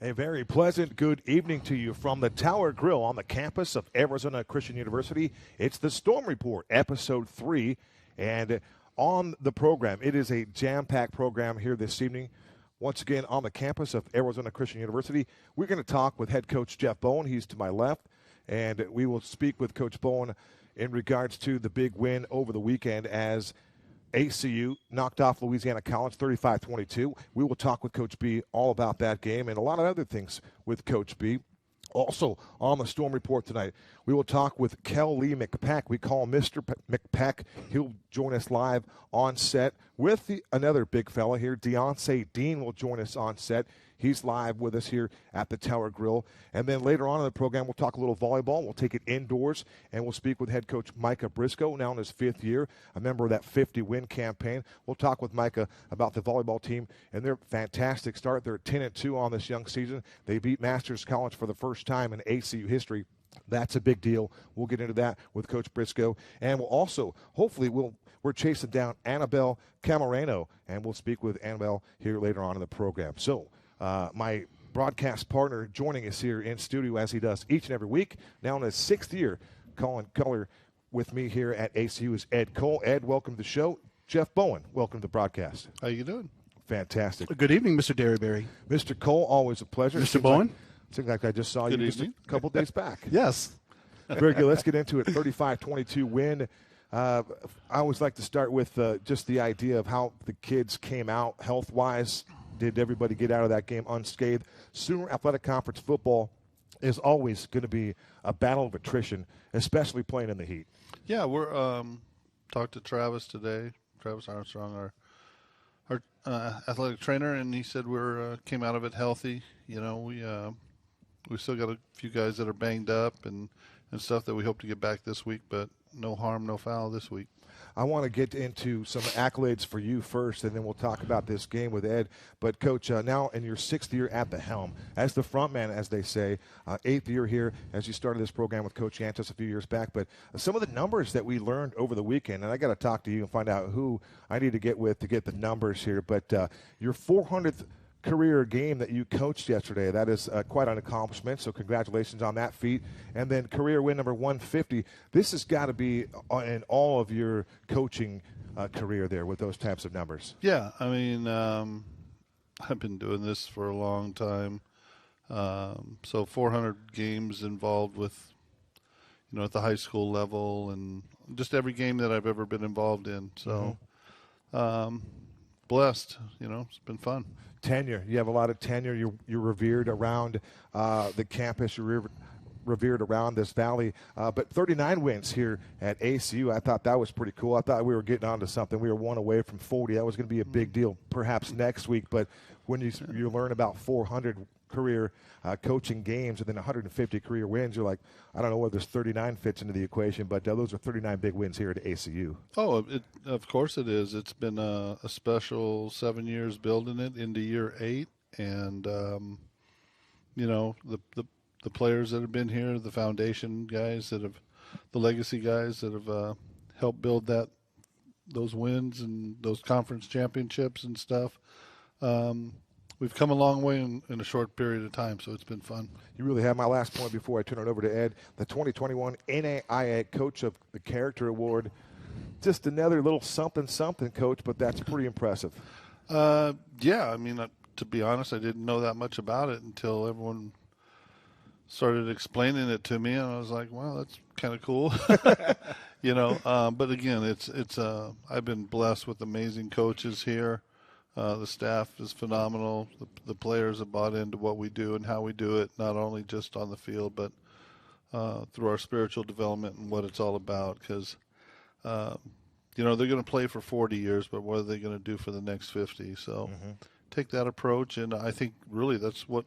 A very pleasant good evening to you from the Tower Grill on the campus of Arizona Christian University. It's the Storm Report, Episode 3. And on the program, it is a jam-packed program here this evening. Once again, on the campus of Arizona Christian University, we're going to talk with head coach Jeff Bowen. He's to my left. And we will speak with Coach Bowen in regards to the big win over the weekend as ACU knocked off Louisiana College 35-22. We will talk with Coach B all about that game and a lot of other things with Coach B. Also on the Storm Report tonight, we will talk with Kel McPeck. We call him Mr. McPeck. He'll join us live on set with another big fella here. Deonsaye Dean will join us on set. He's live with us here at the Tower Grill. And then later on in the program, we'll talk a little volleyball. We'll take it indoors, and we'll speak with head coach Micah Briscoe, now in his 5th year, a member of that 50-win campaign. We'll talk with Micah about the volleyball team and their fantastic start. They're 10-2 on this young season. They beat Masters College for the first time in ACU history. That's a big deal. We'll get into that with Coach Briscoe. And we'll also, hopefully, we're chasing down Annabelle Camarano, and we'll speak with Annabelle here later on in the program. So, my broadcast partner joining us here in studio as he does each and every week, now in his 6th year, calling color with me here at ACU is Ed Cole. Ed, welcome to the show. Jeff Bowen, welcome to the broadcast. How you doing? Fantastic. Good evening, Mr. Derryberry. Mr. Cole, always a pleasure. Mr. Bowen? Seems like I just saw Good you just evening. a couple days back. Yes. Very good. Let's get into it. 35-22 win. I always like to start with just the idea of how the kids came out health-wise. Did everybody get out of that game unscathed? Sooner Athletic Conference football is always going to be a battle of attrition, especially playing in the heat. Yeah, we're talked to Travis today, Travis Armstrong, our athletic trainer, and he said we're came out of it healthy. You know, we still got a few guys that are banged up and stuff that we hope to get back this week, but no harm, no foul this week. I want to get into some accolades for you first, and then we'll talk about this game with Ed. But, Coach, now in your 6th year at the helm, as the front man, as they say, 8th year here as you started this program with Coach Yantis a few years back. But some of the numbers that we learned over the weekend, and I got to talk to you and find out who I need to get with to get the numbers here. But your 400th career game that you coached yesterday, that is quite an accomplishment, so congratulations on that feat. And then career win number 150, this has got to be in all of your coaching career there with those types of numbers. Yeah, I mean, I've been doing this for a long time, so 400 games involved with, you know, at the high school level and just every game that I've ever been involved in, so blessed, you know, it's been fun. Tenure. You have a lot of tenure. You're revered around the campus. You're revered around this valley. But 39 wins here at ACU. I thought that was pretty cool. I thought we were getting onto something. We were one away from 40. That was going to be a big deal perhaps next week. But when you learn about 400 career coaching games and then 150 career wins, you're like, I don't know whether this 39 fits into the equation, but those are 39 big wins here at ACU. Oh, of course it is. It's been a special 7 years building it into year 8, and you know, the players that have been here, the foundation guys that have, the legacy guys that have helped build those wins and those conference championships and stuff. We've come a long way in a short period of time, so it's been fun. You really have. My last point before I turn it over to Ed, the 2021 NAIA Coach of the Character Award. Just another little something, Coach, but that's pretty impressive. Yeah, I mean, to be honest, I didn't know that much about it until everyone started explaining it to me, and I was like, well, that's kind of cool. You know, but again, it's I've been blessed with amazing coaches here. The staff is phenomenal. The players have bought into what we do and how we do it, not only just on the field, but through our spiritual development and what it's all about. Because, you know, they're going to play for 40 years, but what are they going to do for the next 50? So take that approach, and I think really that's what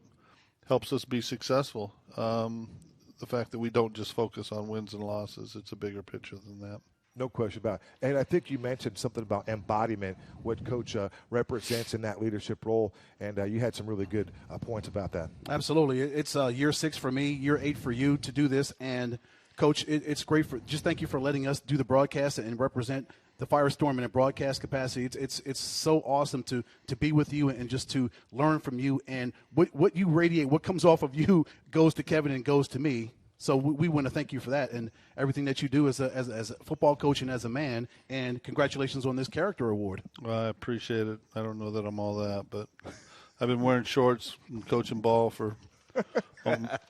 helps us be successful. The fact that we don't just focus on wins and losses. It's a bigger picture than that. No question about it. And I think you mentioned something about embodiment, what Coach represents in that leadership role, and you had some really good points about that. Absolutely. It's year 6 for me, year 8 for you to do this. And, Coach, it's great. Just thank you for letting us do the broadcast and represent the Firestorm in a broadcast capacity. It's so awesome to be with you and just to learn from you. And what you radiate, what comes off of you goes to Kevin and goes to me. So we want to thank you for that and everything that you do as a football coach and as a man. And congratulations on this character award. Well, I appreciate it. I don't know that I'm all that, but I've been wearing shorts and coaching ball for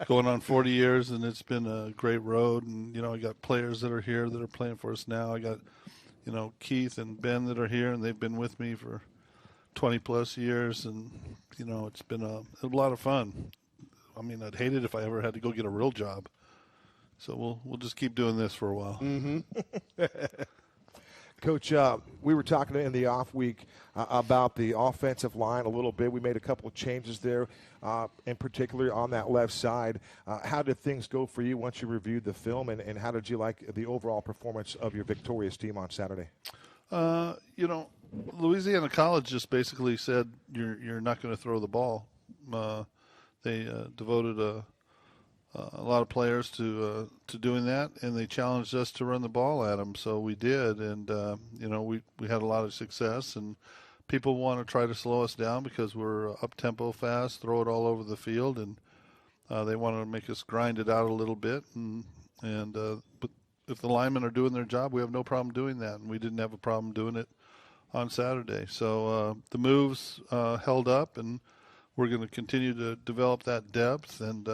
going on 40 years, and it's been a great road. And, I got players that are here that are playing for us now. I got, Keith and Ben that are here, and they've been with me for 20-plus years. And, it's been a lot of fun. I mean, I'd hate it if I ever had to go get a real job. So we'll just keep doing this for a while. Mm-hmm. Coach, we were talking in the off week about the offensive line a little bit. We made a couple of changes there, in particular on that left side. How did things go for you once you reviewed the film, and how did you like the overall performance of your victorious team on Saturday? Louisiana College just basically said you're not going to throw the ball. They devoted a lot of players to doing that, and they challenged us to run the ball at them. So we did, and we had a lot of success. And people want to try to slow us down because we're up tempo fast, throw it all over the field, and they want to make us grind it out a little bit. But if the linemen are doing their job, we have no problem doing that, and we didn't have a problem doing it on Saturday. So the moves held up, and we're going to continue to develop that depth, and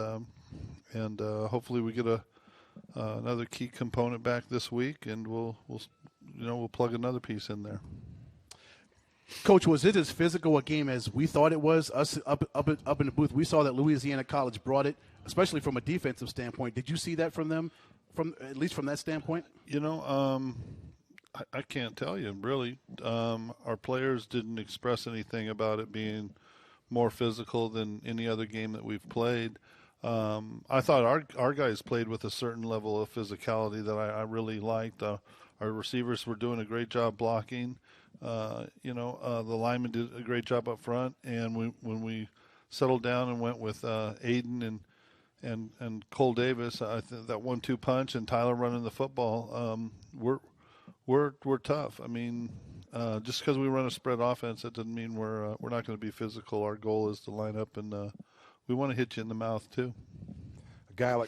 hopefully we get another key component back this week, and we'll plug another piece in there. Coach, was it as physical a game as we thought it was? Us up in the booth, we saw that Louisiana College brought it, especially from a defensive standpoint. Did you see that from them, at least from that standpoint? I can't tell you really. Our players didn't express anything about it being more physical than any other game that we've played. I thought our guys played with a certain level of physicality that I really liked. Our receivers were doing a great job blocking. The linemen did a great job up front. And when we settled down and went with Aiden and Cole Davis, I think that 1-2 punch and Tyler running the football, we're tough. I mean, just because we run a spread offense, that doesn't mean we're not going to be physical. Our goal is to line up, and we want to hit you in the mouth too. A guy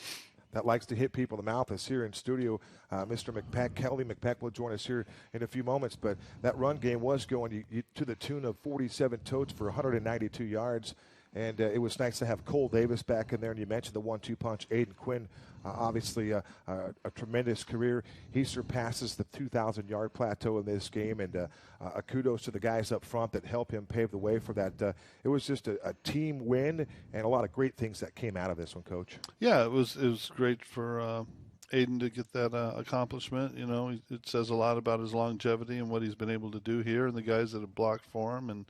that likes to hit people in the mouth is here in studio. Mr. McPeck, Kel McPeck will join us here in a few moments. But that run game was going to the tune of 47 totes for 192 yards. And it was nice to have Cole Davis back in there. And you mentioned the 1-2 punch. Aiden Quinn, obviously a tremendous career. He surpasses the 2,000-yard plateau in this game. And a kudos to the guys up front that helped him pave the way for that. It was just a team win and a lot of great things that came out of this one, Coach. Yeah, it was great for Aiden to get that accomplishment. It says a lot about his longevity and what he's been able to do here and the guys that have blocked for him. And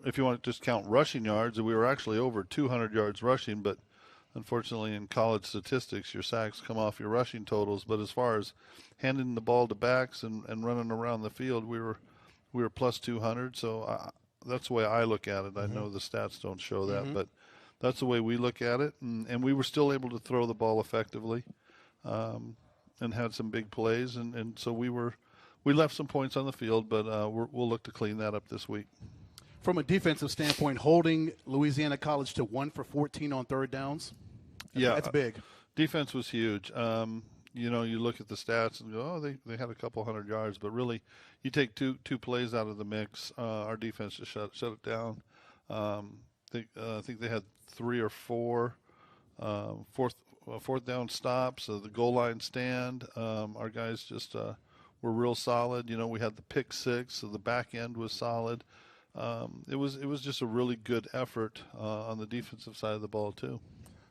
if you want to just count rushing yards, we were actually over 200 yards rushing, but unfortunately in college statistics, your sacks come off your rushing totals. But as far as handing the ball to backs and running around the field, we were plus 200. So that's the way I look at it. I know the stats don't show that, but that's the way we look at it. And we were still able to throw the ball effectively and had some big plays. And so we left some points on the field, but we'll look to clean that up this week. From a defensive standpoint, holding Louisiana College to 1 for 14 on third downs, that's big. Defense was huge. You look at the stats and go, oh, they had a couple hundred yards, but really, you take two plays out of the mix. Our defense just shut it down. I think they had 3 or 4 fourth down stops. The goal line stand. Our guys just were real solid. We had the pick 6, so the back end was solid. It was just a really good effort on the defensive side of the ball too.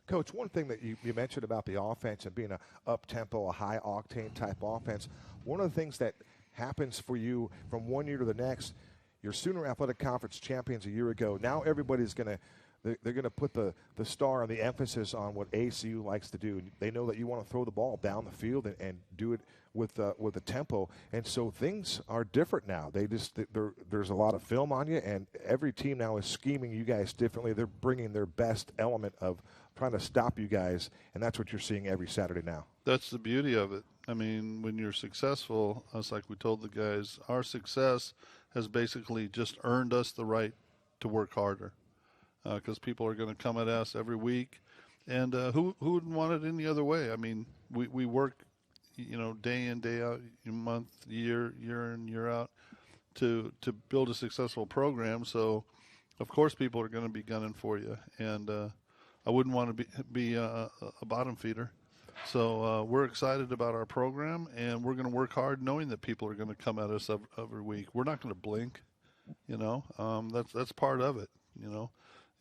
Coach, one thing that you mentioned about the offense and being a up-tempo, a high-octane type offense, one of the things that happens for you from one year to the next, your Sooner Athletic Conference champions a year ago, now everybody's going to they're going to put the star and the emphasis on what ACU likes to do. They know that you want to throw the ball down the field and do it with a tempo, and so things are different now. There's a lot of film on you, and every team now is scheming you guys differently. They're bringing their best element of trying to stop you guys, and that's what you're seeing every Saturday now. That's the beauty of it. I mean, when you're successful, it's like we told the guys, our success has basically just earned us the right to work harder, because people are going to come at us every week, and who wouldn't want it any other way? I mean, we work, day in, day out, month, year in, year out, to build a successful program. So, of course, people are going to be gunning for you, and I wouldn't want to be a bottom feeder. So we're excited about our program, and we're going to work hard knowing that people are going to come at us every week. We're not going to blink, that's part of it,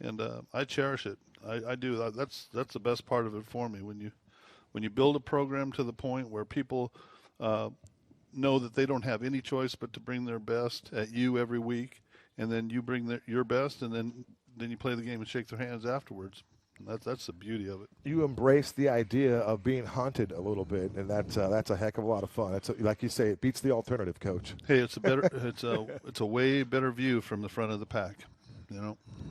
and I cherish it. I do. That's the best part of it for me. When you build a program to the point where people know that they don't have any choice but to bring their best at you every week, and then you bring your best, and then you play the game and shake their hands afterwards. That's the beauty of it. You embrace the idea of being hunted a little bit, and that's a heck of a lot of fun. Like you say, it beats the alternative, Coach. Hey, it's a way better view from the front of the pack,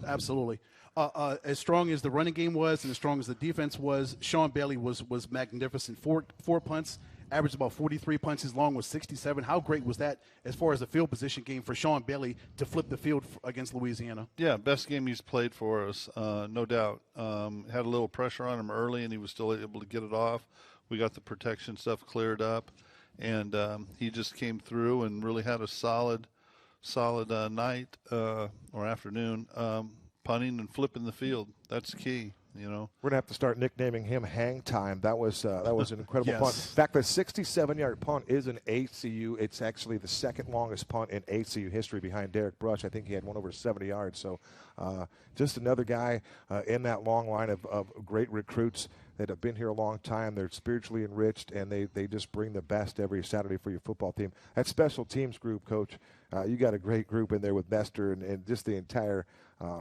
Absolutely. As strong as the running game was and as strong as the defense was, Sean Bailey was magnificent. Four punts, averaged about 43 punts. His long was 67. How great was that as far as the field position game for Sean Bailey to flip the field against Louisiana? Yeah, best game he's played for us, no doubt. Had a little pressure on him early, and he was still able to get it off. We got the protection stuff cleared up, and he just came through and really had a solid night or afternoon, punting and flipping the field. That's key. We're gonna have to start nicknaming him Hang Time. That was an incredible Yes. punt. In fact, the 67-yard punt is an ACU. It's actually the second longest punt in ACU history behind Derek Brush. I think he had one over 70 yards. So just another guy in that long line of great recruits that have been here a long time. They're spiritually enriched, and they just bring the best every Saturday for your football team. That special teams group, Coach, you got a great group in there with Nestor and just the entire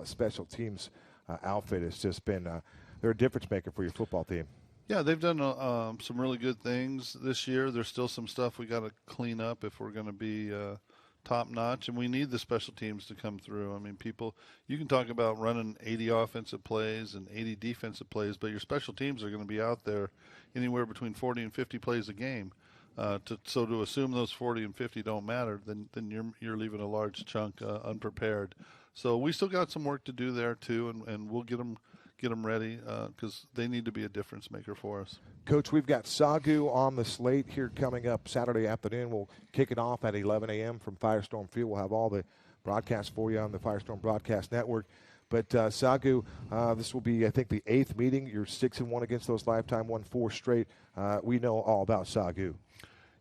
special teams outfit has just been they're a difference maker for your football team. Yeah, they've done some really good things this year. There's still some stuff we got to clean up if we're going to be top notch, and we need the special teams to come through. I mean, you can talk about running 80 offensive plays and 80 defensive plays, but your special teams are going to be out there anywhere between 40 and 50 plays a game. So to assume those 40 and 50 don't matter, then you're leaving a large chunk unprepared. So we still got some work to do there too, and we'll get them ready because they need to be a difference maker for us. Coach, we've got SAGU on the slate here coming up Saturday afternoon. We'll kick it off at 11 a.m. from Firestorm Field. We'll have all the broadcasts for you on the Firestorm Broadcast Network. But SAGU, this will be, I think, the 8th meeting. You're 6-1 against those Lifetime, won 4 straight. We know all about SAGU.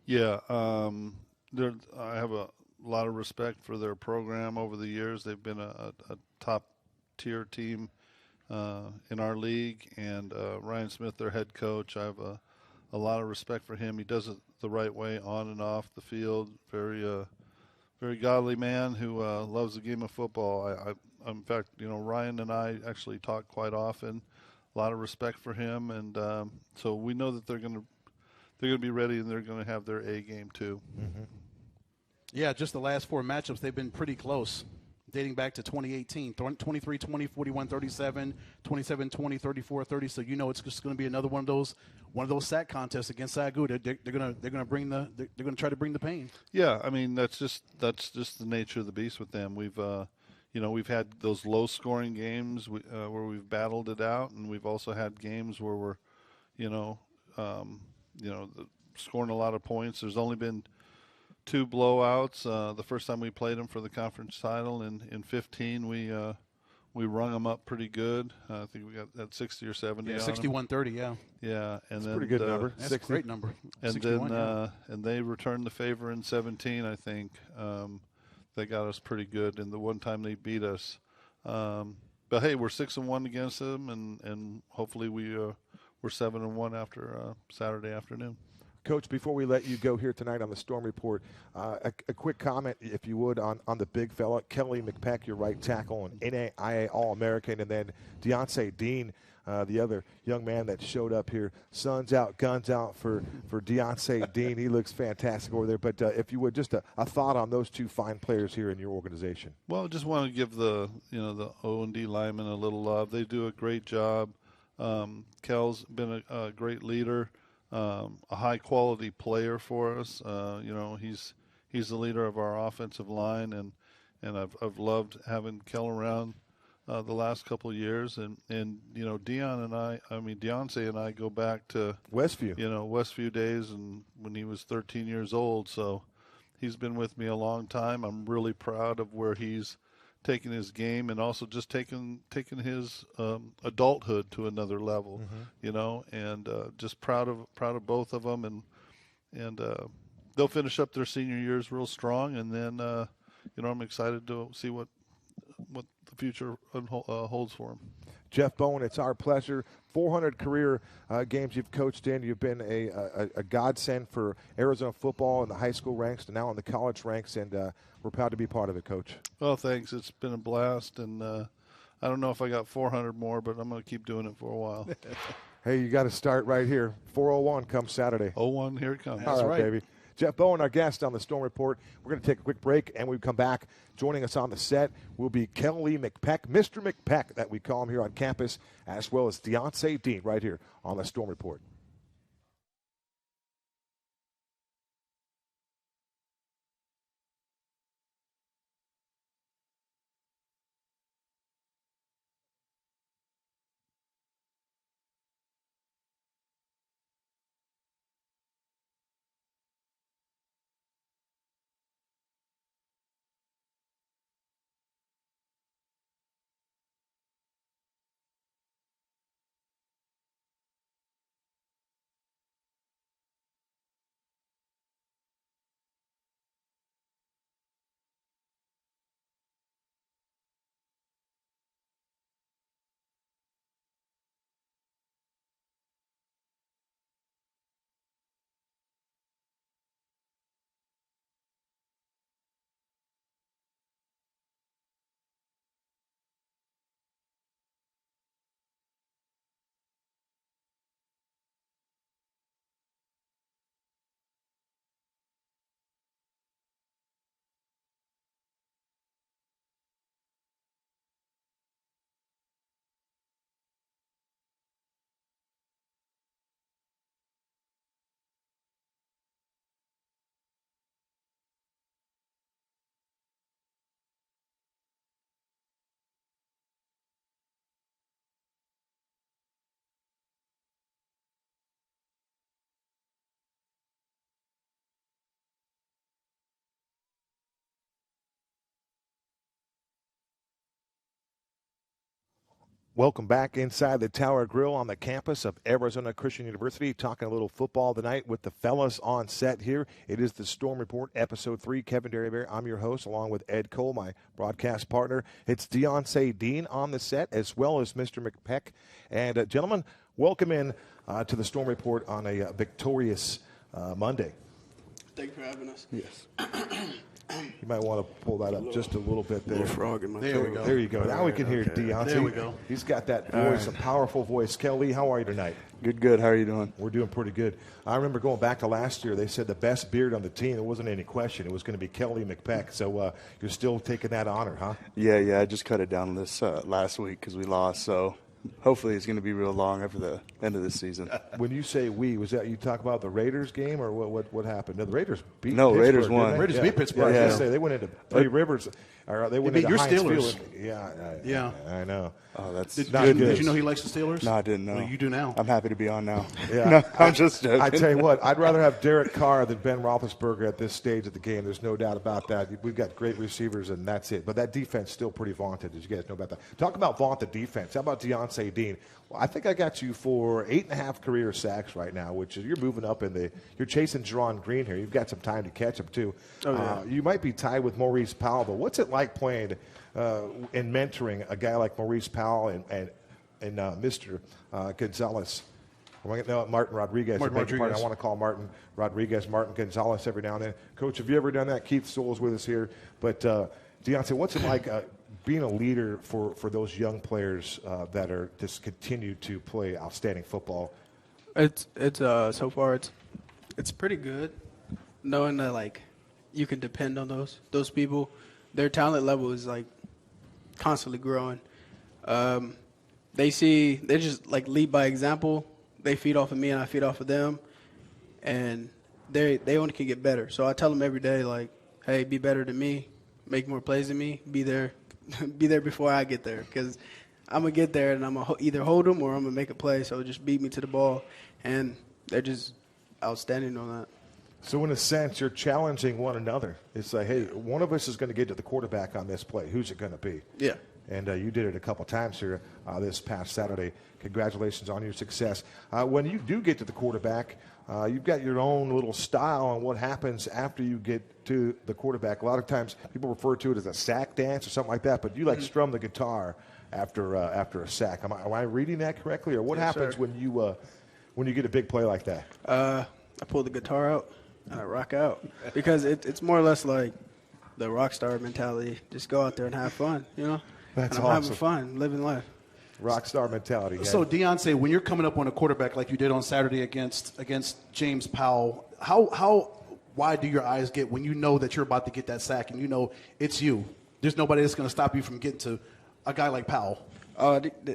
Yeah, I have a lot of respect for their program over the years. They've been a top-tier team in our league, and Ryan Smith, their head coach, I have a lot of respect for him. He does it the right way on and off the field. Very godly man who loves the game of football. In fact, Ryan and I actually talk quite often. A lot of respect for him, and so we know that they're going to be ready, and they're going to have their A game too. Mm-hmm. Yeah, just the last 4 matchups, they've been pretty close, dating back to 2018, 23-20, 41-37, 27-20, 34-30. So it's just going to be another one of those sack contests against SAGU. They're going to try to bring the pain. Yeah, I mean that's just the nature of the beast with them. We've had those low scoring games where we've battled it out, and we've also had games where we're scoring a lot of points. There's only been 2 blowouts. The first time we played them for the conference title in 15, we rung them up pretty good. I think we got that 60 or 70. Yeah, 61-30. Yeah. Yeah, and that's then a pretty good number. That's a great number. And then and they returned the favor in 17. I think they got us pretty good. And the one time they beat us, but hey, we're 6-1 against them, and hopefully we're 7-1 after Saturday afternoon. Coach, before we let you go here tonight on the Storm Report, a quick comment, if you would, on the big fella, Kel McPeck, your right tackle, and NAIA All-American, and then Deonsaye Dean, the other young man that showed up here. Sun's out, guns out for Deonsaye Dean. He looks fantastic over there. But if you would, just a thought on those 2 fine players here in your organization. Well, I just want to give the O&D linemen a little love. They do a great job. Kel's been a great leader. a high-quality player for us. He's the leader of our offensive line, and I've loved having Kel around the last couple of years. And Deonsaye and I go back to Westview days, and when he was 13 years old. So he's been with me a long time. I'm really proud of where he's taking his game, and also just taking his adulthood to another level, and just proud of both of them, and they'll finish up their senior years real strong, and then I'm excited to see what the future holds for them. Jeff Bowen, it's our pleasure. 400 career games you've coached in. You've been a godsend for Arizona football in the high school ranks and now in the college ranks, and we're proud to be part of it, Coach. Well, thanks. It's been a blast, and I don't know if I got 400 more, but I'm going to keep doing it for a while. Hey, you got to start right here. 4:01 comes Saturday. 01, here it comes. All right, baby. Jeff Bowen, our guest on the Storm Report. We're going to take a quick break, and when we come back, joining us on the set will be Kel McPeck, Mr. McPeck, that we call him here on campus, as well as Deonsaye Dean right here on the Storm Report. Welcome back inside the Tower Grill on the campus of Arizona Christian University. Talking a little football tonight with the fellas on set here. It is the Storm Report, Episode 3. Kevin Derryberry, I'm your host, along with Ed Cole, my broadcast partner. It's Deonsaye Dean on the set, as well as Mr. McPeck. And, gentlemen, welcome in to the Storm Report on a victorious Monday. Thank you for having us. Yes. You might want to pull that up just a little bit there. Frog in my There we go. There you go. Now we can hear Deonsaye. There we go. He's got that voice, a powerful voice. Kelly, how are you tonight? Good. How are you doing? We're doing pretty good. I remember going back to last year, they said the best beard on the team, there wasn't any question. It was going to be Kel McPeck. So you're still taking that honor, huh? Yeah. I just cut it down this last week because we lost. So hopefully it's going to be real long after the end of this season. When you say we, was that you talk about the Raiders game or what happened? No, the Raiders beat No, Pittsburgh, Raiders didn't won. they? Raiders beat Pittsburgh. Yeah, I was Yeah. gonna say, they went into Three Rivers. Or they went beat into your Heinz Steelers. Field. Yeah. Yeah. I know. Oh, that's Did good. you know he likes the Steelers? No, I didn't know. Well, you do now. I'm happy to be on now. Yeah. No, I'm just joking. I tell you what, I'd rather have Derek Carr than Ben Roethlisberger at this stage of the game. There's no doubt about that. We've got great receivers, and that's it. But that defense is still pretty vaunted, as you guys know about that. Talk about vaunted defense. How about Deonsaye Dean? Well, I think I got you for 8.5 career sacks right now, which is you're moving up you're chasing Jerron Green here. You've got some time to catch him too. Oh, yeah. You might be tied with Maurice Powell, but what's it like playing and mentoring a guy like Maurice Powell and Mr. Gonzalez? Martin Rodriguez. Martin Rodriguez. I want to call Martin Rodriguez, Martin Gonzalez every now and then. Coach, have you ever done that? Keith Sewell's with us here. But Deonsaye, what's it like being a leader for those young players that are just continue to play outstanding football? It's so far it's pretty good, knowing that like you can depend on those people. Their talent level is like constantly growing. They just like lead by example. They feed off of me and I feed off of them, and they only can get better. So I tell them every day, like, hey, be better than me, make more plays than me, be there before I get there, because I'm going to get there and I'm going to either hold them or I'm going to make a play. So just beat me to the ball, and they're just outstanding on that. So in a sense, you're challenging one another. It's like, hey, one of us is going to get to the quarterback on this play. Who's it going to be? Yeah. And you did it a couple times here this past Saturday. Congratulations on your success. When you do get to the quarterback, you've got your own little style on what happens after you get to the quarterback. A lot of times people refer to it as a sack dance or something like that, but you like strum the guitar after a sack. Am I reading that correctly, or what happens sir. when you get a big play like that? I pull the guitar out and I rock out, because it's more or less like the rock star mentality. Just go out there and have fun, you know? That's and I'm awesome. having fun, living life. Rock star mentality. Yeah. So, Deonsaye, when you're coming up on a quarterback like you did on Saturday against James Powell, how wide do your eyes get when you know that you're about to get that sack and you know it's you? There's nobody that's going to stop you from getting to a guy like Powell.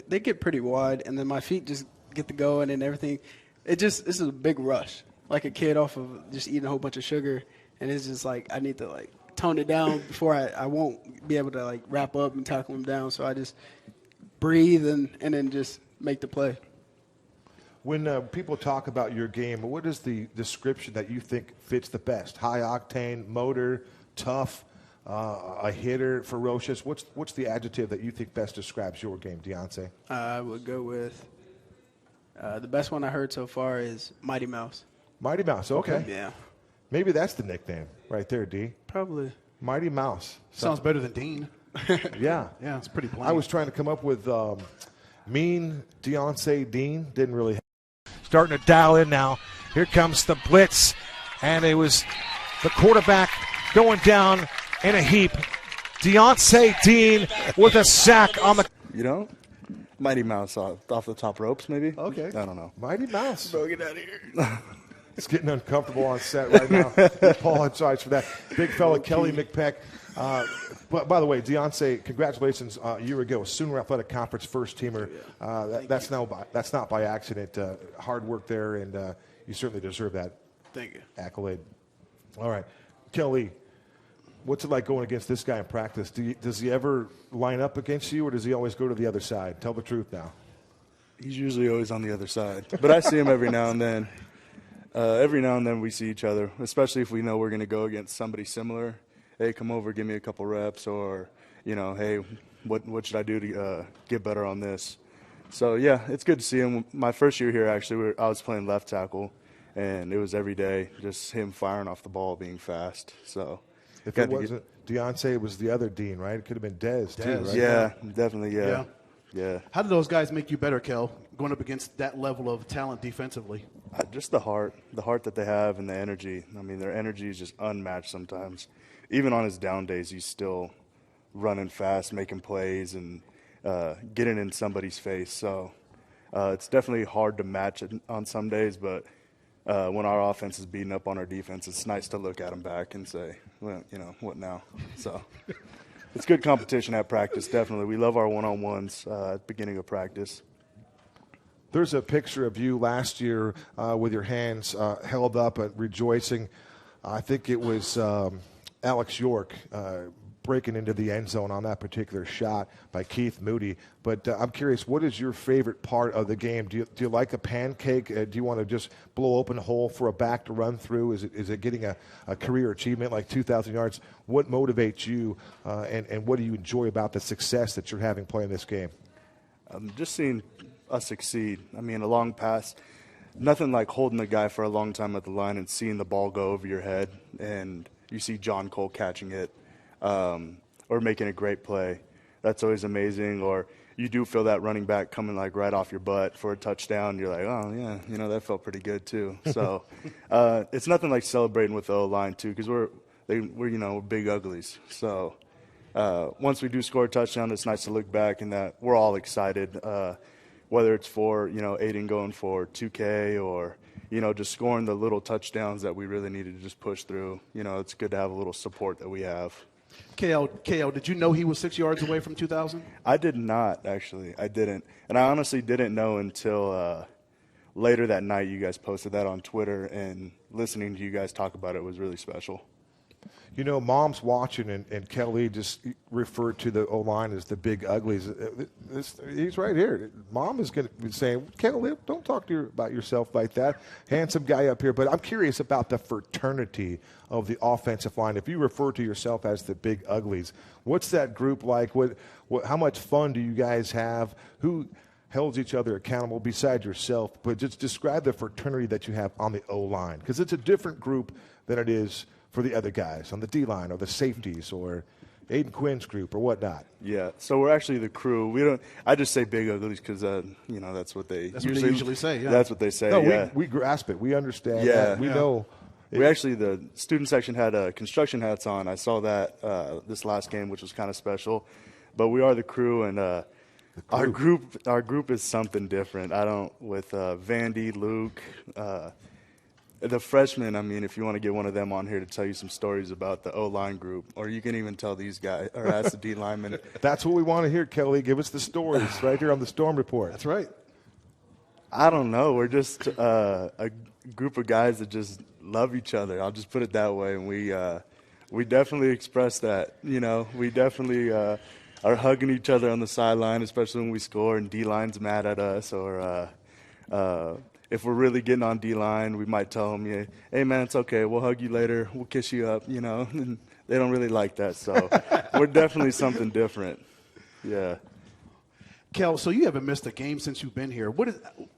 They get pretty wide, and then my feet just get to going and everything. This is a big rush, like a kid off of just eating a whole bunch of sugar, and it's just like I need to like tone it down before I won't be able to like wrap up and tackle him down. So I just breathe and then just make the play. When people talk about your game, what is the description that you think fits the best? High octane, motor, tough, a hitter, ferocious. What's the adjective that you think best describes your game, Deonsaye? I would go with the best one I heard so far is Mighty Mouse. Mighty Mouse. Okay. Yeah, Maybe that's the nickname right there, D. probably. Mighty Mouse. Sounds better than Dean. Yeah. Yeah, it's pretty plain. I was trying to come up with mean Deonsaye Dean. Didn't really. Starting to dial in now. Here comes the blitz, and it was the quarterback going down in a heap. Deonsaye Dean with a sack on the. You know, Mighty Mouse off the top ropes, maybe. Okay. I don't know. Mighty Mouse. Bro, get out of here. It's getting uncomfortable on set right now. I apologize for that. Big fella, Kel McPeck. But by the way, Deonsaye, congratulations a year ago, Sooner Athletic Conference first teamer. That's not by accident. Hard work there, and you certainly deserve that Thank you. accolade. All right. Kelly, what's it like going against this guy in practice? Does he ever line up against you, or does he always go to the other side? Tell the truth now. He's usually always on the other side, but I see him every now and then. Every now and then we see each other, especially if we know we're going to go against somebody similar. Hey, come over, give me a couple reps, or, you know, hey, what should I do to get better on this? So, yeah, it's good to see him. My first year here, actually, I was playing left tackle, and it was every day, just him firing off the ball, being fast. So, If it wasn't Deonsaye, it was the other Dean, right? It could have been Dez, too, right? Yeah, definitely, yeah. How do those guys make you better, Kel, going up against that level of talent defensively? Just the heart that they have and the energy. I mean, their energy is just unmatched sometimes. Even on his down days, he's still running fast, making plays, and getting in somebody's face. So it's definitely hard to match it on some days, but when our offense is beating up on our defense, it's nice to look at them back and say, well, you know, what now? So it's good competition at practice, definitely. We love our one-on-ones at the beginning of practice. There's a picture of you last year with your hands held up and rejoicing. I think it was Alex York breaking into the end zone on that particular shot by Keith Moody. But I'm curious, what is your favorite part of the game? Do you like a pancake? Do you want to just blow open a hole for a back to run through? Is it getting a career achievement like 2,000 yards? What motivates you, and what do you enjoy about the success that you're having playing this game? Just seeing us succeed. I mean, a long pass, nothing like holding the guy for a long time at the line and seeing the ball go over your head, and you see John Cole catching it or making a great play. That's always amazing. Or you do feel that running back coming like right off your butt for a touchdown. You're like, oh, yeah, you know, that felt pretty good too. So it's nothing like celebrating with the O-line too, because we're you know, big uglies. So once we do score a touchdown, it's nice to look back and that we're all excited, whether it's for, you know, Aiden going for 2K or, you know, just scoring the little touchdowns that we really needed to just push through. You know, it's good to have a little support that we have. KL, did you know he was 6 yards away from 2,000? I did not, actually. I didn't. And I honestly didn't know until later that night you guys posted that on Twitter, and listening to you guys talk about it was really special. You know, Mom's watching, and Kelly just referred to the O-line as the big uglies. He's right here. Mom is going to be saying, Kelly, don't talk about yourself like that. Handsome guy up here. But I'm curious about the fraternity of the offensive line. If you refer to yourself as the big uglies, what's that group like? How much fun do you guys have? Who holds each other accountable besides yourself? But just describe the fraternity that you have on the O-line, because it's a different group than it is for the other guys on the D-line or the safeties or Aiden Quinn's group or whatnot. Yeah, so we're actually the crew. I just say big uglies because that's what they usually say. Yeah. That's what they say. No, yeah. we grasp it. We understand. Yeah, that. We know. We actually, the student section had construction hats on. I saw that this last game, which was kind of special. But we are the crew, and our group is something different. With Vandy, Luke. The freshmen, I mean, if you want to get one of them on here to tell you some stories about the O-line group, or you can even tell these guys, or ask the D linemen. That's what we want to hear, Kelly. Give us the stories right here on the Storm Report. That's right. I don't know. We're just a group of guys that just love each other. I'll just put it that way. And we definitely express that. We definitely are hugging each other on the sideline, especially when we score and D-line's mad at us, or if we're really getting on D-line, we might tell them, hey, man, it's okay. We'll hug you later. We'll kiss you up, And they don't really like that. So we're definitely something different. Yeah. Kel, so you haven't missed a game since you've been here.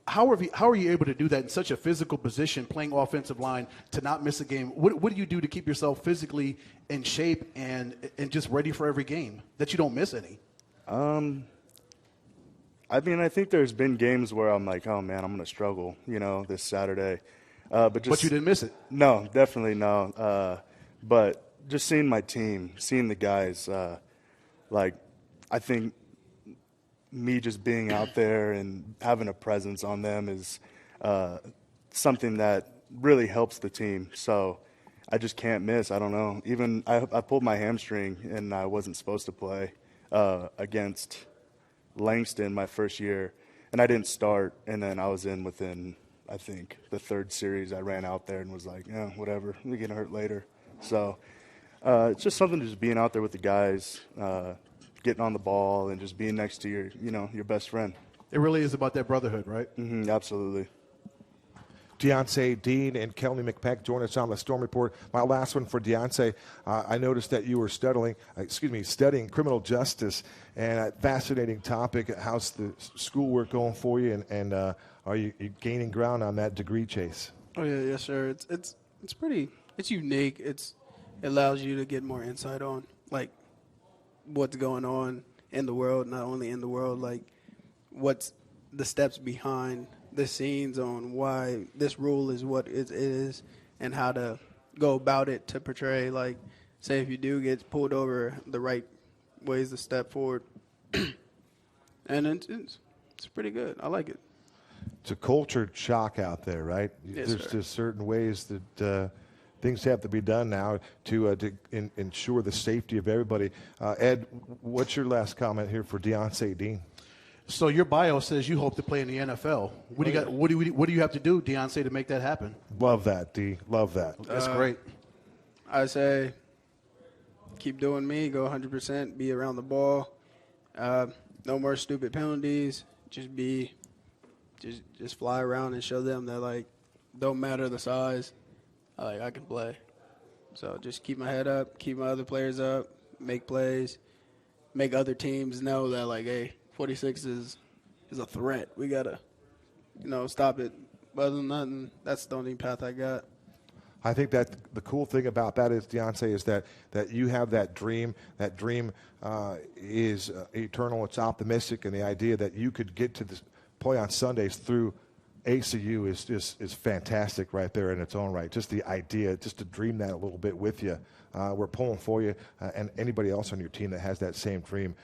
How are you able to do that in such a physical position, playing offensive line, to not miss a game? What do you do to keep yourself physically in shape and just ready for every game that you don't miss any? I mean, I think there's been games where I'm like, oh, man, I'm going to struggle, this Saturday. But you didn't miss it? No, definitely no. But just seeing my team, seeing the guys, I think me just being out there and having a presence on them is something that really helps the team. So I just can't miss. I don't know. Even I pulled my hamstring, and I wasn't supposed to play against Langston my first year, and I didn't start, and then I was in within, I think, the third series. I ran out there and was like, whatever, we get hurt later. So it's just something, just being out there with the guys, getting on the ball, and just being next to your best friend. It really is about that brotherhood, right? Mm-hmm, absolutely. Deonsaye Dean and Kel McPeck join us on the Storm Report. My last one for Deonsaye. I noticed that you were studying criminal justice, and a fascinating topic. How's the schoolwork going for you, and are you gaining ground on that degree chase? Oh yeah, yes sir. It's unique. It allows you to get more insight on what's going on in the world, not only in the world, what's the steps behind the scenes on why this rule is what it is, and how to go about it to portray, say if you do get pulled over, the right ways to step forward. And it's pretty good. I like it. It's a culture shock out there, right? Yes, There's sir. just certain ways that things have to be done now to ensure the safety of everybody. Ed, what's your last comment here for Deonsaye Dean? So your bio says you hope to play in the NFL. What do you have to do, Deonsaye, to make that happen? Love that, D. Love that. That's great. I say keep doing me, go 100%, be around the ball. No more stupid penalties. Just fly around and show them that don't matter the size. I can play. So just keep my head up, keep my other players up, make plays, make other teams know that hey, 46 is a threat. We gotta, stop it. But other than that, that's the only path I got. I think that the cool thing about that is, Deonsaye, is that you have that dream. That dream is eternal. It's optimistic, and the idea that you could get to this play on Sundays through ACU is fantastic right there in its own right. Just the idea, just to dream that a little bit with you. We're pulling for you, and anybody else on your team that has that same dream,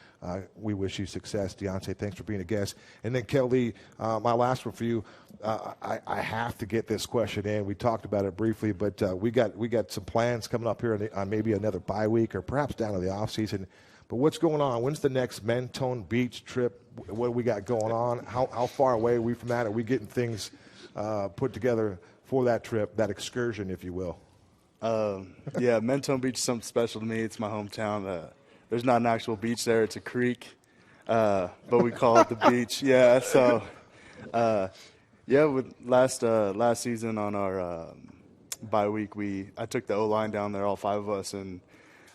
we wish you success. Deonsaye, thanks for being a guest. And then, Kelly, my last one for you. I have to get this question in. We talked about it briefly, but we got some plans coming up here on maybe another bye week or perhaps down to the off season. But what's going on? When's the next Mentone Beach trip? what we got going on? How far away are we from that? Are we getting things put together for that trip, that excursion, if you will? Yeah, Mentone Beach is something special to me. It's my hometown. There's not an actual beach there. It's a creek, but we call it the beach. Yeah, so, with last season on our bye week, I took the O-line down there, all 5 of us, and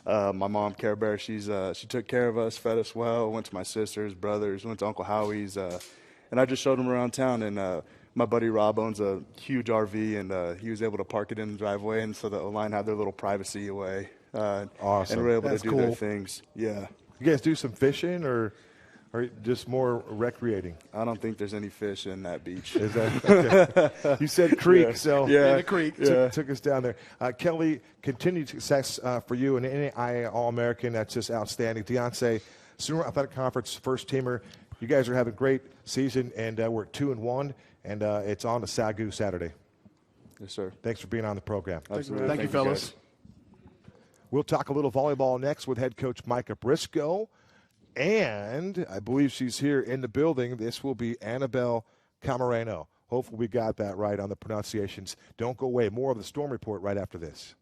my mom, Derryberry, she took care of us, fed us well, went to my sisters, brothers, went to Uncle Howie's, and I just showed them around town. And my buddy Rob owns a huge RV, and he was able to park it in the driveway, and so the O-line had their little privacy away. Awesome. And were able That's to do their cool. things. Yeah. You guys do some fishing or just more recreating? I don't think there's any fish in that beach. Is that okay? You said creek, Yeah. so Yeah. In the creek. Yeah. took us down there. Kelly, continued success for you and any All-American. That's just outstanding. Deonsaye, Sooner Athletic Conference first teamer. You guys are having a great season, and we're 2-1, and it's on to Sagu Saturday. Yes, sir. Thanks for being on the program. Absolutely. Thank you, fellas. guys. We'll talk a little volleyball next with head coach Micah Briscoe. And I believe she's here in the building. This will be Annabelle Camareno. Hopefully we got that right on the pronunciations. Don't go away. More of the Storm Report right after this.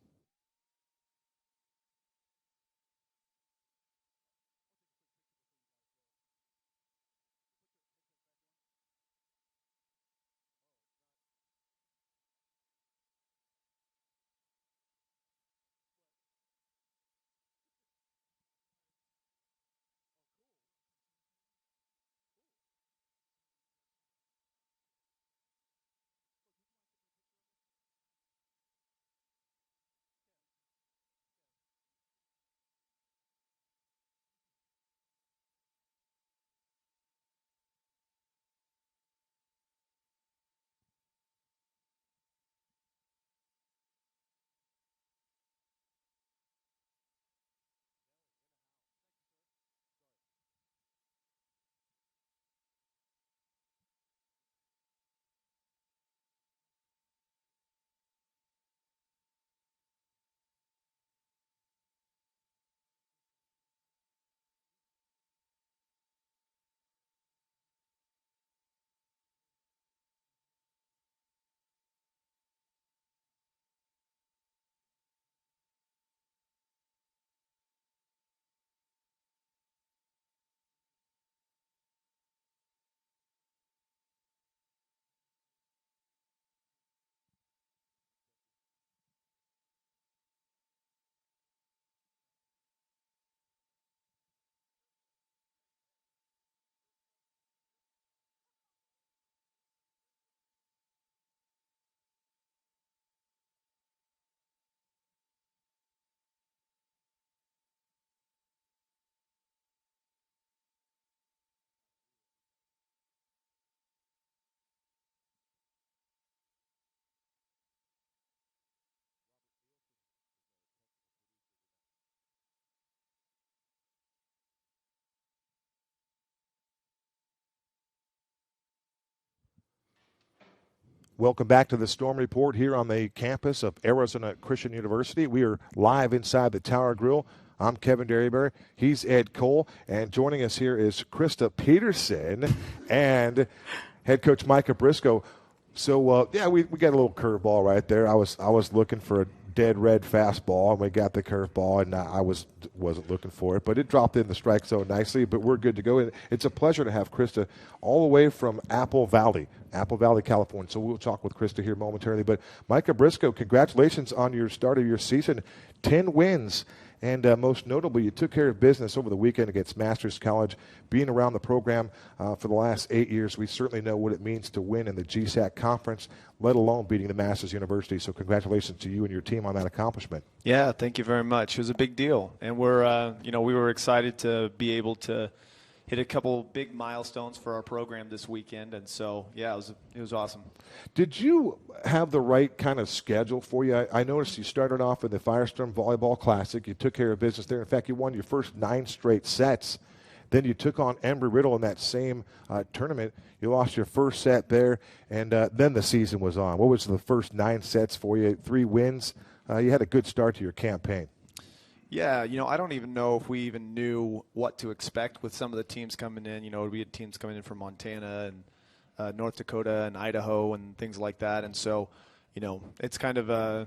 Welcome back to the Storm Report here on the campus of Arizona Christian University. We are live inside the Tower Grill. I'm Kevin Derryberry. He's Ed Cole. And joining us here is Krysta Petersen and head coach Micah Briscoe. So, we got a little curveball right there. I was looking for a dead red fastball, and we got the curveball, and I wasn't looking for it, but it dropped in the strike zone nicely, but we're good to go. And it's a pleasure to have Krysta all the way from Apple Valley, California. So we'll talk with Krysta here momentarily. But Micah Briscoe, congratulations on your start of your season. 10 wins. And most notably, you took care of business over the weekend against Masters College. Being around the program for the last 8 years, we certainly know what it means to win in the GSAC conference, let alone beating the Masters University. So congratulations to you and your team on that accomplishment. Yeah, thank you very much. It was a big deal. And we're, we were excited to be able to hit a couple big milestones for our program this weekend. And so, yeah, it was awesome. Did you have the right kind of schedule for you? I noticed you started off in the Firestorm Volleyball Classic. You took care of business there. In fact, you won your first 9 straight sets. Then you took on Embry-Riddle in that same tournament. You lost your first set there, and then the season was on. What was the first 9 sets for you? 3 wins. You had a good start to your campaign. Yeah, I don't even know if we even knew what to expect with some of the teams coming in. We had teams coming in from Montana and North Dakota and Idaho and things like that. And so, it's kind of a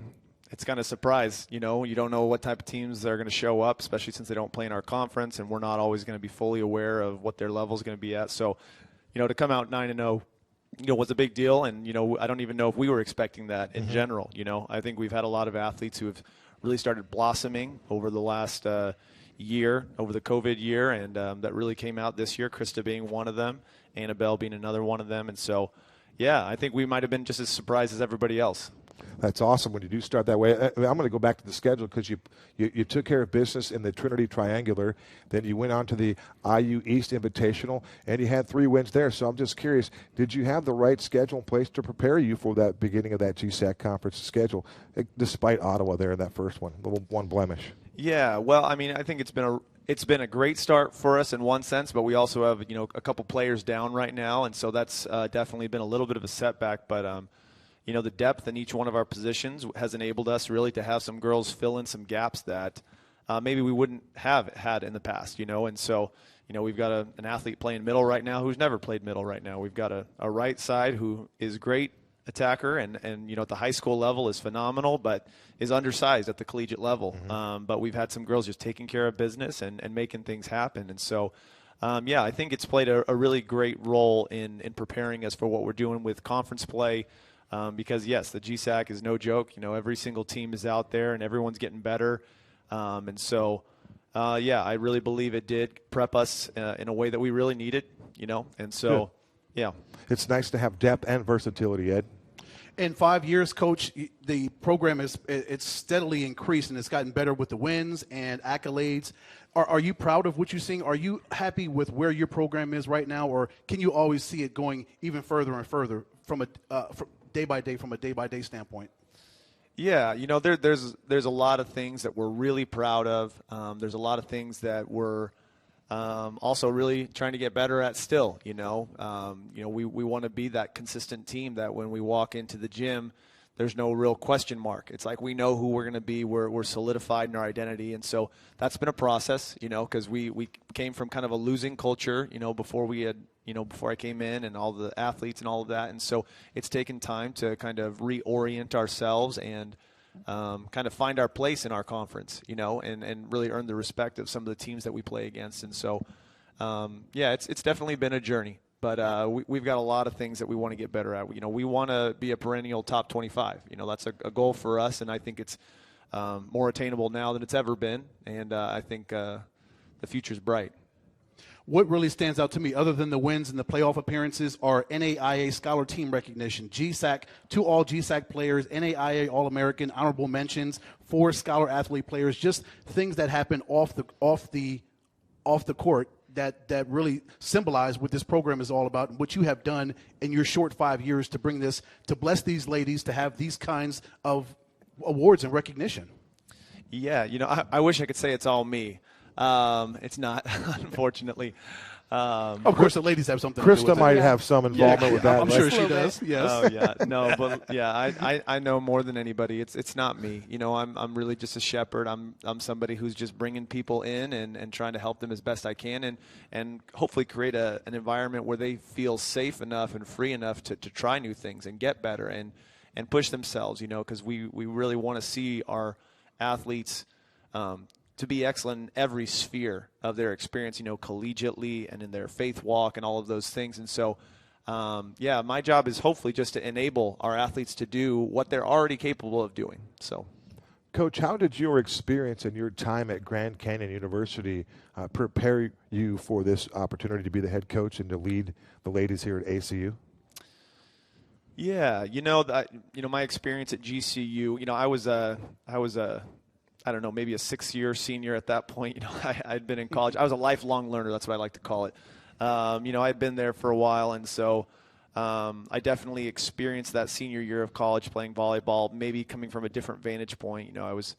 surprise. You don't know what type of teams are going to show up, especially since they don't play in our conference, and we're not always going to be fully aware of what their level is going to be at. So, to come out 9-0, was a big deal. And, I don't even know if we were expecting that in general. I think we've had a lot of athletes who have really started blossoming over the last year, over the COVID year, and that really came out this year, Krysta being one of them, Annabelle being another one of them. And so, yeah, I think we might have been just as surprised as everybody else. That's awesome when you do start that way. I'm going to go back to the schedule because you took care of business in the Trinity Triangular. Then you went on to the IU East Invitational, and you had 3 wins there. So I'm just curious, did you have the right schedule in place to prepare you for that beginning of that GSAC conference schedule, despite Ottawa there in that first one, little one blemish? Yeah, well, I mean, I think it's been a great start for us in one sense, but we also have a couple players down right now, and so that's definitely been a little bit of a setback. But the depth in each one of our positions has enabled us really to have some girls fill in some gaps that maybe we wouldn't have had in the past, And so, we've got an athlete playing middle right now who's never played middle right now. We've got a right side who is great attacker and at the high school level is phenomenal, but is undersized at the collegiate level. But we've had some girls just taking care of business and making things happen. And so, I think it's played a really great role in preparing us for what we're doing with conference play. Because, yes, the GSAC is no joke. Every single team is out there and everyone's getting better. And so, I really believe it did prep us in a way that we really needed, And so, yeah. It's nice to have depth and versatility, Ed. In 5 years, Coach, the program it's steadily increased, and it's gotten better with the wins and accolades. Are you proud of what you're seeing? Are you happy with where your program is right now, or can you always see it going even further and further from day by day standpoint? Yeah, there's a lot of things that we're really proud of. There's a lot of things that we're also really trying to get better at still. We want to be that consistent team that when we walk into the gym, there's no real question mark. It's like we know who we're going to be. We're solidified in our identity, and so that's been a process. Because we came from kind of a losing culture. Before we had. Before I came in and all the athletes and all of that. And so it's taken time to kind of reorient ourselves and kind of find our place in our conference, and really earn the respect of some of the teams that we play against. And so, it's definitely been a journey. But we've got a lot of things that we want to get better at. We want to be a perennial top 25. That's a goal for us, and I think it's more attainable now than it's ever been. And I think the future's bright. What really stands out to me, other than the wins and the playoff appearances, are NAIA Scholar Team recognition, GSAC, 2 all GSAC players, NAIA All-American, honorable mentions, 4 Scholar Athlete players, just things that happen off the court that really symbolize what this program is all about and what you have done in your short 5 years to bring this, to bless these ladies, to have these kinds of awards and recognition. Yeah, I wish I could say it's all me. It's not, unfortunately. Of course, the ladies have something. Krysta to do with might it. have some involvement with that. I'm sure she does. Yes. Oh yeah, no, but yeah, I know more than anybody. It's not me. I'm really just a shepherd. I'm somebody who's just bringing people in and trying to help them as best I can and hopefully create an environment where they feel safe enough and free enough to try new things and get better and push themselves. Because we really want to see our athletes. To be excellent in every sphere of their experience, collegiately and in their faith walk and all of those things. And so, my job is hopefully just to enable our athletes to do what they're already capable of doing. So, Coach, how did your experience and your time at Grand Canyon University prepare you for this opportunity to be the head coach and to lead the ladies here at ACU? Yeah, my experience at GCU, I was I don't know, maybe a 6-year senior at that point. I'd been in college. I was a lifelong learner. That's what I like to call it. I'd been there for a while, and so I definitely experienced that senior year of college playing volleyball, maybe coming from a different vantage point. I was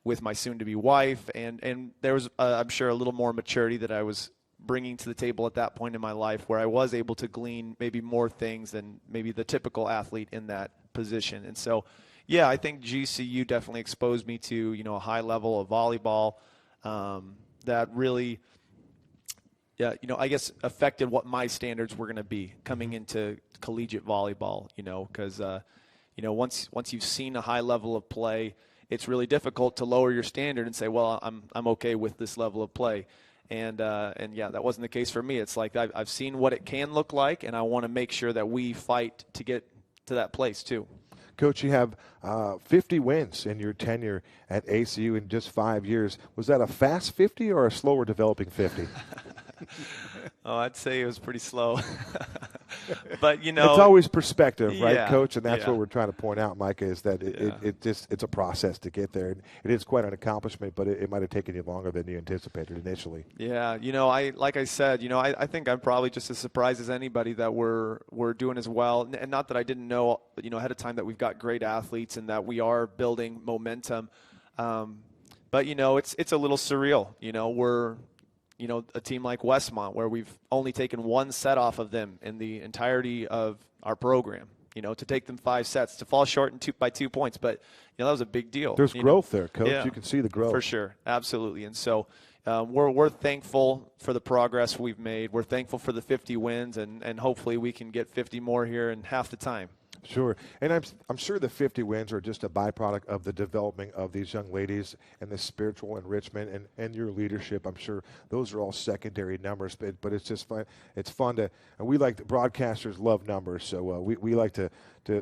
with my soon-to-be wife, and there was, I'm sure, a little more maturity that I was bringing to the table at that point in my life where I was able to glean maybe more things than maybe the typical athlete in that position. And so, yeah, I think GCU definitely exposed me to, a high level of volleyball, that really, I guess affected what my standards were going to be coming into collegiate volleyball, because, once you've seen a high level of play, it's really difficult to lower your standard and say, well, I'm okay with this level of play. And that wasn't the case for me. It's like I've seen what it can look like, and I want to make sure that we fight to get to that place too. Coach, you have 50 wins in your tenure at ACU in just 5 years. Was that a fast 50 or a slower developing 50? Oh, I'd say it was pretty slow. But, it's always perspective, right, yeah, Coach? And that's yeah. what we're trying to point out, Micah, is that it's a process to get there. It is quite an accomplishment, but it might have taken you longer than you anticipated initially. Yeah, like I said, I think I'm probably just as surprised as anybody that we're doing as well. And not that I didn't know, ahead of time that we've got great athletes and that we are building momentum. But, it's a little surreal. We're a team like Westmont, where we've only taken one set off of them in the entirety of our program, to take them 5 sets, to fall short by 2 points. But, that was a big deal. There's growth there, Coach. Yeah, you can see the growth. For sure. Absolutely. And so we're thankful for the progress we've made. We're thankful for the 50 wins, and hopefully we can get 50 more here in half the time. Sure. And I'm sure the 50 wins are just a byproduct of the development of these young ladies and the spiritual enrichment and your leadership. I'm sure those are all secondary numbers, but it's just fun. It's fun to – and we like – the broadcasters love numbers, so we like to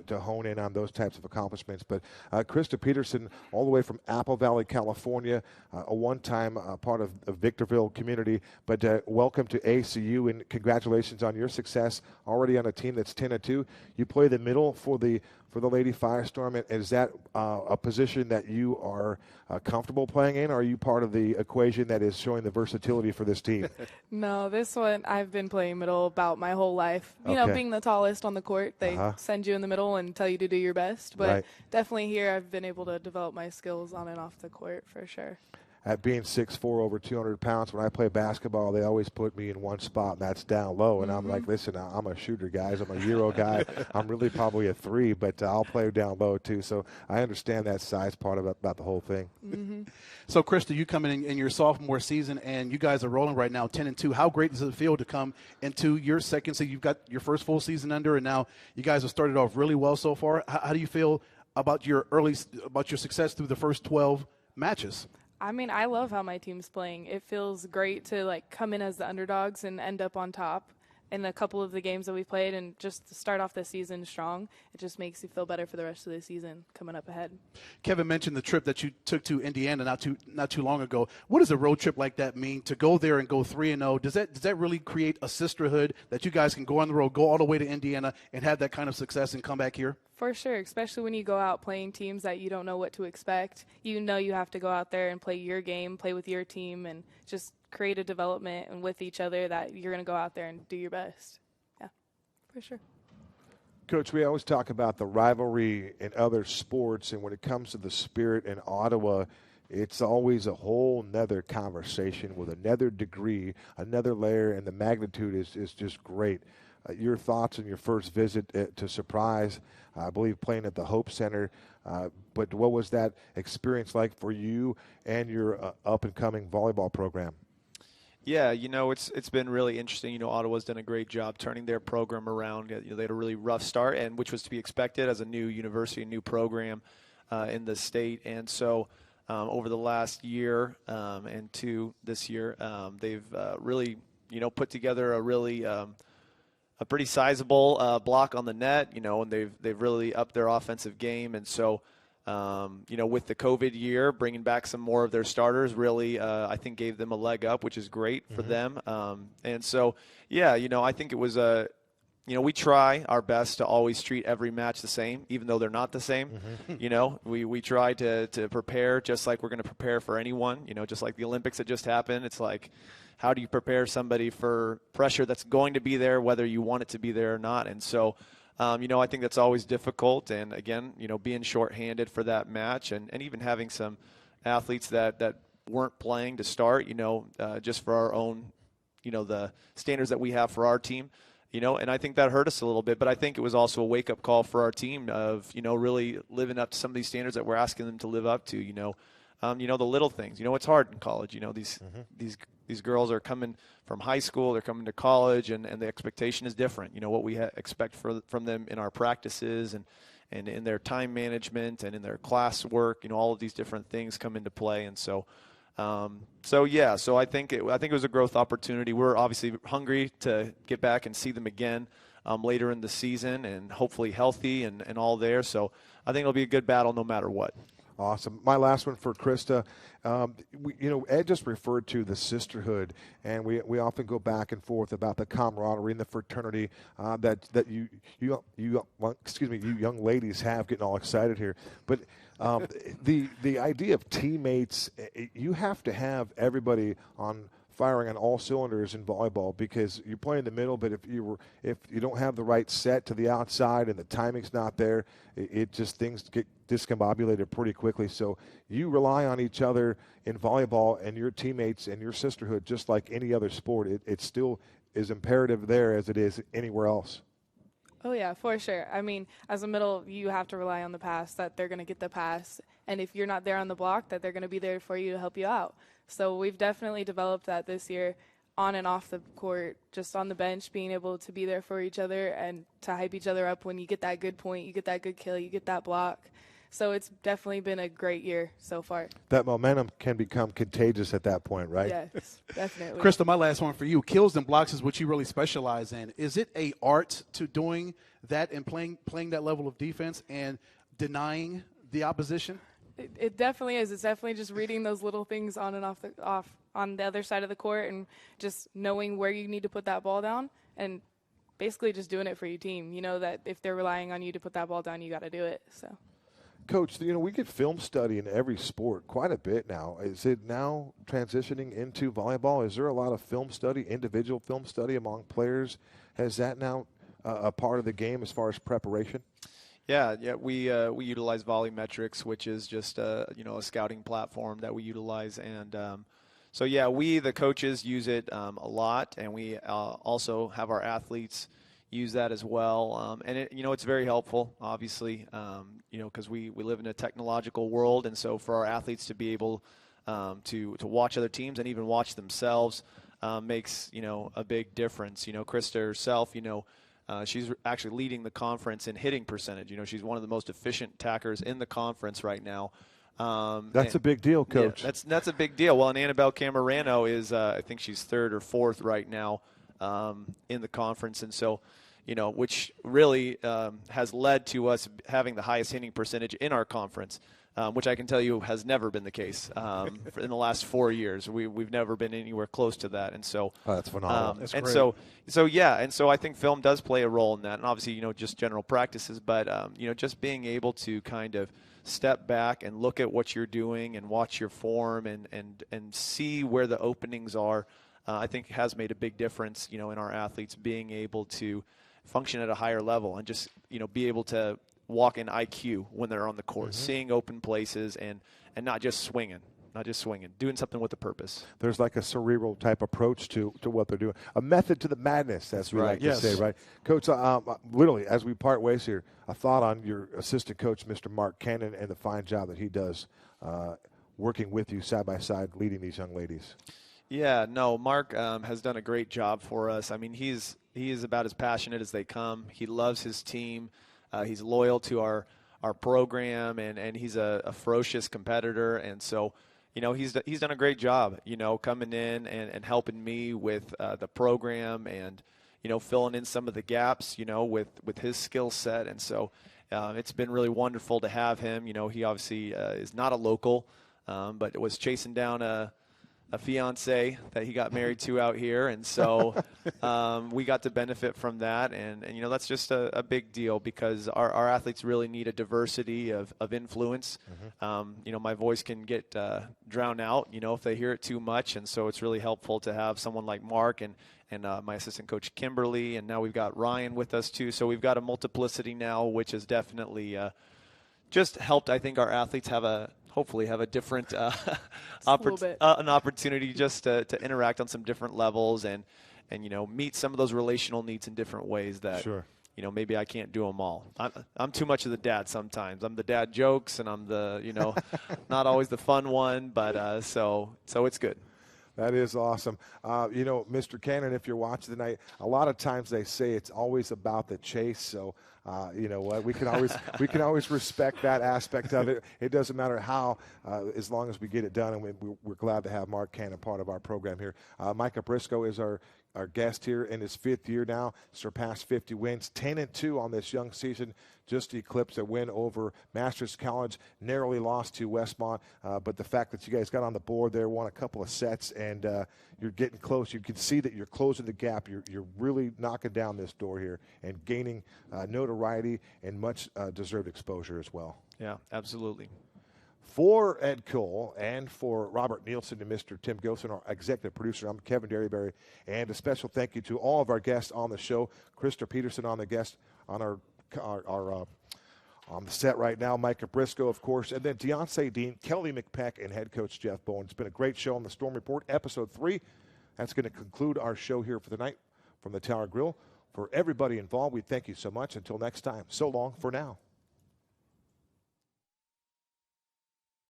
hone in on those types of accomplishments. But Krysta Petersen, all the way from Apple Valley, California, a one-time part of the Victorville community, but welcome to ACU, and congratulations on your success already on a team that's 10-2. You play the middle for the Lady Firestorm. And is that a position that you are comfortable playing in, or are you part of the equation that is showing the versatility for this team? No, this one I've been playing middle about my whole life. You know, being the tallest on the court, they send you in the middle and tell you to do your best. But definitely here I've been able to develop my skills on and off the court for sure. At being 6'4", over 200 pounds, when I play basketball, they always put me in one spot, and that's down low. And I'm like, listen, I'm a shooter, guys. I'm a Euro guy. I'm really probably a 3, but I'll play down low too. So I understand that size part about the whole thing. So, Krysta, you come in your sophomore season, and you guys are rolling right now, 10-2. How great does it feel to come into your second season? You've got your first full season under, and now you guys have started off really well so far. How do you feel about your success through the first 12 matches? I mean, I love how my team's playing. It feels great to, come in as the underdogs and end up on top in a couple of the games that we played, and just to start off the season strong. It just makes you feel better for the rest of the season coming up ahead. Kevin mentioned the trip that you took to Indiana not too long ago. What does a road trip like that mean, to go there and go 3-0? Does that really create a sisterhood that you guys can go on the road, go all the way to Indiana, and have that kind of success and come back here? For sure, especially when you go out playing teams that you don't know what to expect. You know you have to go out there and play your game, play with your team, and just create a development and with each other that you're going to go out there and do your best. Yeah, for sure. Coach, we always talk about the rivalry in other sports, and when it comes to the Spirit in Ottawa, it's always a whole nother conversation with another degree, another layer, and the magnitude is just great. Your thoughts on your first visit to Surprise, I believe playing at the Hope Center, but what was that experience like for you and your up-and-coming volleyball program? Yeah, it's been really interesting. Ottawa's done a great job turning their program around. They had a really rough start, and which was to be expected as a new university, a new program in the state. And so over the last year and 2 this year, they've really, put together a pretty sizable block on the net, and they've really upped their offensive game. And so, with the COVID year, bringing back some more of their starters really, I think, gave them a leg up, which is great for them. And so, yeah, I think it was we try our best to always treat every match the same, even though they're not the same. We try to prepare just like we're going to prepare for anyone, just like the Olympics that just happened. It's like, how do you prepare somebody for pressure that's going to be there, whether you want it to be there or not? And so, I think that's always difficult. And again, being shorthanded for that match and even having some athletes that weren't playing to start, just for our own, the standards that we have for our team, and I think that hurt us a little bit. But I think it was also a wake-up call for our team of, really living up to some of these standards that we're asking them to live up to, the little things. It's hard in college. These girls are coming from high school, they're coming to college, and the expectation is different. What we expect from them in our practices and in their time management and in their class work, all of these different things come into play. And so I think it was a growth opportunity. We're obviously hungry to get back and see them again later in the season, and hopefully healthy and all there. So I think it'll be a good battle no matter what. Awesome. My last one for Krysta. Ed just referred to the sisterhood, and we often go back and forth about the camaraderie and the fraternity that you young ladies have, getting all excited here. But the idea of teammates, you have to have everybody firing on all cylinders in volleyball, because you play in the middle, but if you don't have the right set to the outside and the timing's not there, things get discombobulated pretty quickly. So you rely on each other in volleyball and your teammates and your sisterhood, just like any other sport. It still is imperative there as it is anywhere else. Oh, yeah, for sure. I mean, as a middle, you have to rely on the pass, that they're going to get the pass. And if you're not there on the block, that they're going to be there for you to help you out. So we've definitely developed that this year, on and off the court, just on the bench, being able to be there for each other and to hype each other up when you get that good point, you get that good kill, you get that block. So it's definitely been a great year so far. That momentum can become contagious at that point, right? Yes, definitely. Krysta, my last one for you. Kills and blocks is what you really specialize in. Is it a art to doing that and playing that level of defense and denying the opposition? It definitely is. It's definitely just reading those little things on and off on the other side of the court, and just knowing where you need to put that ball down, and basically just doing it for your team. You know that if they're relying on you to put that ball down, you got to do it. So. Coach, we get film study in every sport quite a bit now. Is it now transitioning into volleyball? Is there a lot of film study, individual film study among players? Has that now a part of the game as far as preparation? Yeah, we utilize VolleyMetrics, which is just a scouting platform that we utilize, and we the coaches use it a lot, and we also have our athletes use that as well, and it's very helpful, obviously, because we live in a technological world, and so for our athletes to be able to watch other teams and even watch themselves makes a big difference. Krysta herself, she's actually leading the conference in hitting percentage. She's one of the most efficient attackers in the conference right now. That's a big deal, Coach. Yeah, that's a big deal. Well, and Annabelle Camarano is, I think she's third or fourth right now in the conference, and so, which really has led to us having the highest hitting percentage in our conference. Which I can tell you has never been the case in the last 4 years. We've never been anywhere close to that, and so that's phenomenal. That's and great. so I think film does play a role in that, and obviously just general practices, but just being able to kind of step back and look at what you're doing and watch your form and see where the openings are, I think has made a big difference, in our athletes being able to function at a higher level and just be able to walk in IQ when they're on the court, seeing open places and not just swinging, doing something with a purpose. There's like a cerebral type approach to what they're doing, a method to the madness, as we like to say, right? Coach, literally, as we part ways here, a thought on your assistant coach, Mr. Mark Cannon, and the fine job that he does working with you side by side, leading these young ladies. Yeah, no, Mark has done a great job for us. I mean, he is about as passionate as they come. He loves his team. He's loyal to our program, and he's a ferocious competitor. And so, he's done a great job, coming in and helping me with the program and, filling in some of the gaps, with his skill set. And so it's been really wonderful to have him. He obviously is not a local, but was chasing down a fiance that he got married to out here, and so we got to benefit from that, and that's just a big deal because our athletes really need a diversity of influence. My voice can get drowned out if they hear it too much, and so it's really helpful to have someone like Mark and my assistant coach Kimberly, and now we've got Ryan with us too, so we've got a multiplicity now, which has definitely just helped, I think, our athletes hopefully have a different an opportunity just to interact on some different levels and meet some of those relational needs in different ways that maybe I can't do them all. I'm too much of the dad sometimes. I'm the dad jokes, and I'm the, not always the fun one, but so it's good. That is awesome. Mr. Cannon, if you're watching tonight, a lot of times they say it's always about the chase. So, you know what, we can always respect that aspect of it. It doesn't matter how, as long as we get it done. And we're glad to have Mark Cannon part of our program here. Micah Briscoe is our guest here in his 5th year now, surpassed 50 wins, 10-2 on this young season, just eclipsed a win over Masters College, narrowly lost to Westmont. But the fact that you guys got on the board there, won a couple of sets, and you're getting close. You can see that you're closing the gap. You're really knocking down this door here and gaining notoriety and much deserved exposure as well. Yeah, absolutely. For Ed Cole and for Robert Nielsen and Mr. Tim Gilson, our executive producer, I'm Kevin Derryberry, and a special thank you to all of our guests on the show. Krysta Petersen on on the set right now, Micah Briscoe, of course, and then Deonsaye Dean, Kel McPeck, and head coach Jeff Bowen. It's been a great show on the Storm Report, episode 3. That's going to conclude our show here for the night from the Tower Grill. For everybody involved, we thank you so much. Until next time, so long for now.